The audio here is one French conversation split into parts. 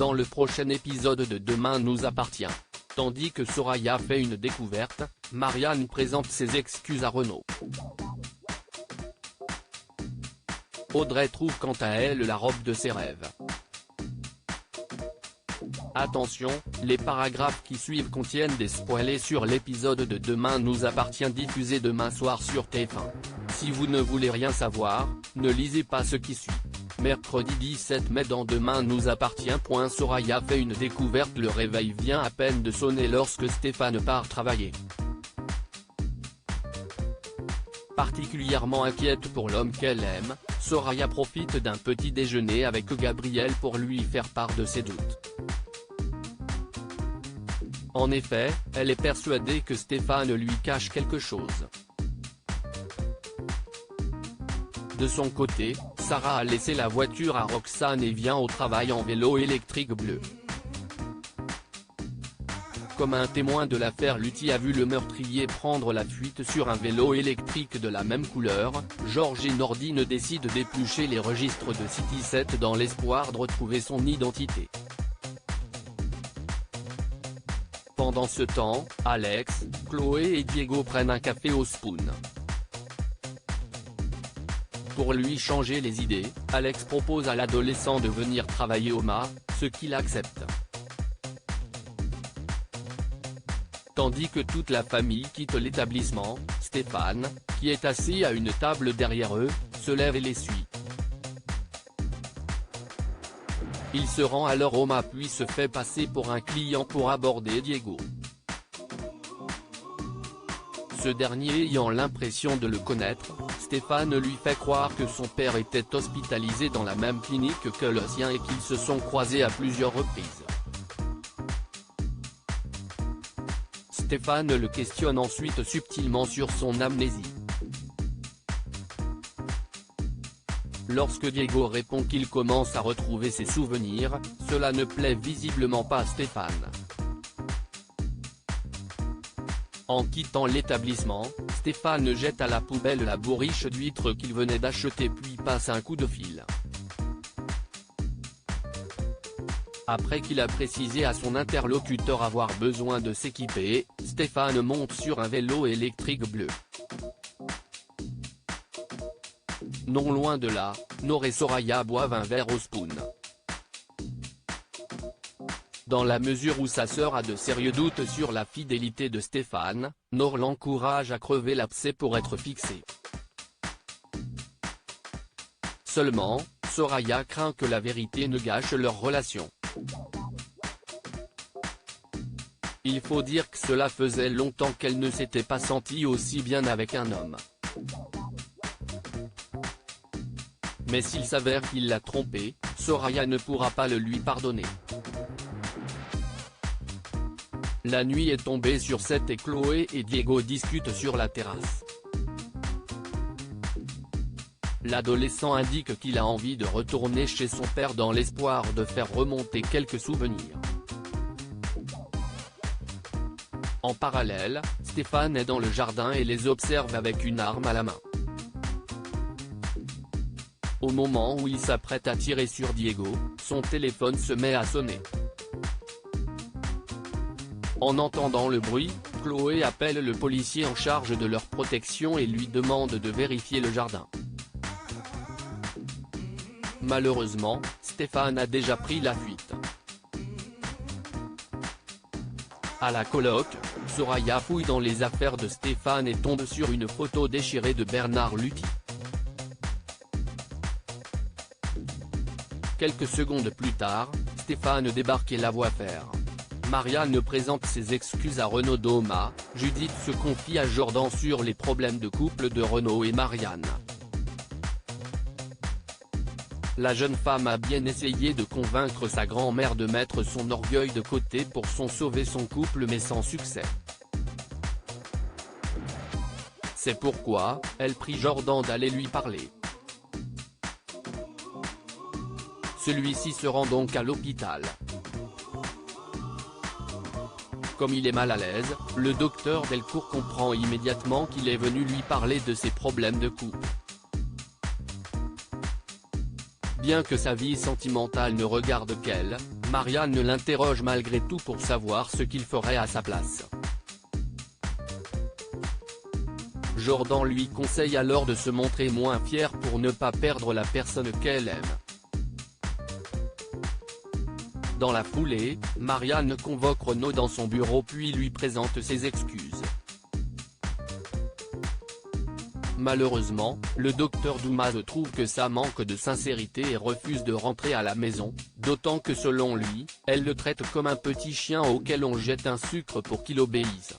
dans le prochain épisode de Demain nous appartient. Tandis que Soraya fait une découverte, Marianne présente ses excuses à Renaud. Audrey trouve quant à elle la robe de ses rêves. Attention, les paragraphes qui suivent contiennent des spoilers sur l'épisode de Demain nous appartient diffusé demain soir sur TF1. Si vous ne voulez rien savoir, ne lisez pas ce qui suit. Mercredi 17 mai dans Demain nous appartient. Soraya fait une découverte. Le réveil vient à peine de sonner lorsque Stéphane part travailler. Particulièrement inquiète pour l'homme qu'elle aime, Soraya profite d'un petit déjeuner avec Gabriel pour lui faire part de ses doutes. En effet, elle est persuadée que Stéphane lui cache quelque chose. De son côté, Sarah a laissé la voiture à Roxane et vient au travail en vélo électrique bleu. Comme un témoin de l'affaire Lutti a vu le meurtrier prendre la fuite sur un vélo électrique de la même couleur, Georges et Nordine décident d'éplucher les registres de City7 dans l'espoir de retrouver son identité. Pendant ce temps, Alex, Chloé et Diego prennent un café au Spoon. Pour lui changer les idées, Alex propose à l'adolescent de venir travailler au MA, ce qu'il accepte. Tandis que toute la famille quitte l'établissement, Stéphane, qui est assis à une table derrière eux, se lève et les suit. Il se rend alors au MA puis se fait passer pour un client pour aborder Diego. Ce dernier ayant l'impression de le connaître, Stéphane lui fait croire que son père était hospitalisé dans la même clinique que le sien et qu'ils se sont croisés à plusieurs reprises. Stéphane le questionne ensuite subtilement sur son amnésie. Lorsque Diego répond qu'il commence à retrouver ses souvenirs, cela ne plaît visiblement pas à Stéphane. En quittant l'établissement, Stéphane jette à la poubelle la bourriche d'huîtres qu'il venait d'acheter puis passe un coup de fil. Après qu'il a précisé à son interlocuteur avoir besoin de s'équiper, Stéphane monte sur un vélo électrique bleu. Non loin de là, Nord et Soraya boivent un verre au Spoon. Dans la mesure où sa sœur a de sérieux doutes sur la fidélité de Stéphane, Nord l'encourage à crever l'abcès pour être fixé. Seulement, Soraya craint que la vérité ne gâche leur relation. Il faut dire que cela faisait longtemps qu'elle ne s'était pas sentie aussi bien avec un homme. Mais s'il s'avère qu'il l'a trompée, Soraya ne pourra pas le lui pardonner. La nuit est tombée sur 7 et Chloé et Diego discutent sur la terrasse. L'adolescent indique qu'il a envie de retourner chez son père dans l'espoir de faire remonter quelques souvenirs. En parallèle, Stéphane est dans le jardin et les observe avec une arme à la main. Au moment où il s'apprête à tirer sur Diego, son téléphone se met à sonner. En entendant le bruit, Chloé appelle le policier en charge de leur protection et lui demande de vérifier le jardin. Malheureusement, Stéphane a déjà pris la fuite. À la coloc, Soraya fouille dans les affaires de Stéphane et tombe sur une photo déchirée de Bernard Lutti. Quelques secondes plus tard, Stéphane débarque et la voit faire. Marianne présente ses excuses à Renaud Doma, Judith se confie à Jordan sur les problèmes de couple de Renaud et Marianne. La jeune femme a bien essayé de convaincre sa grand-mère de mettre son orgueil de côté pour sauver son couple mais sans succès. C'est pourquoi, elle prie Jordan d'aller lui parler. Celui-ci se rend donc à l'hôpital. Comme il est mal à l'aise, le docteur Delcourt comprend immédiatement qu'il est venu lui parler de ses problèmes de couple. Bien que sa vie sentimentale ne regarde qu'elle, Marianne l'interroge malgré tout pour savoir ce qu'il ferait à sa place. Jordan lui conseille alors de se montrer moins fier pour ne pas perdre la personne qu'elle aime. Dans la foulée, Marianne convoque Renaud dans son bureau puis lui présente ses excuses. Malheureusement, le docteur Doumaz trouve que ça manque de sincérité et refuse de rentrer à la maison, d'autant que selon lui, elle le traite comme un petit chien auquel on jette un sucre pour qu'il obéisse.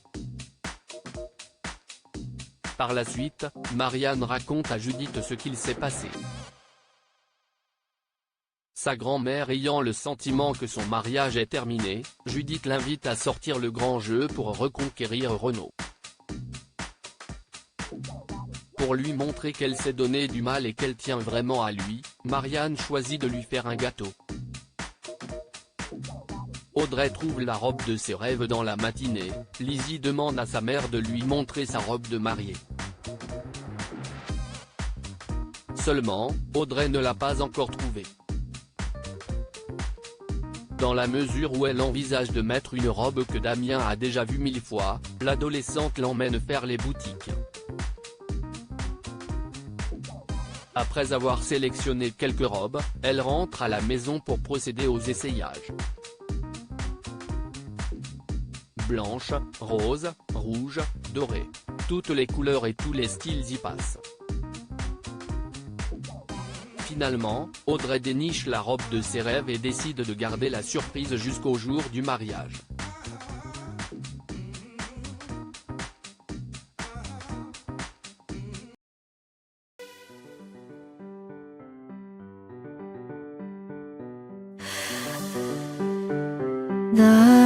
Par la suite, Marianne raconte à Judith ce qu'il s'est passé. Sa grand-mère ayant le sentiment que son mariage est terminé, Judith l'invite à sortir le grand jeu pour reconquérir Renaud. Pour lui montrer qu'elle s'est donné du mal et qu'elle tient vraiment à lui, Marianne choisit de lui faire un gâteau. Audrey trouve la robe de ses rêves dans la matinée, Lizzie demande à sa mère de lui montrer sa robe de mariée. Seulement, Audrey ne l'a pas encore trouvée. Dans la mesure où elle envisage de mettre une robe que Damien a déjà vue 1000 fois, l'adolescente l'emmène faire les boutiques. Après avoir sélectionné quelques robes, elle rentre à la maison pour procéder aux essayages. Blanche, rose, rouge, dorée. Toutes les couleurs et tous les styles y passent. Finalement, Audrey déniche la robe de ses rêves et décide de garder la surprise jusqu'au jour du mariage. 나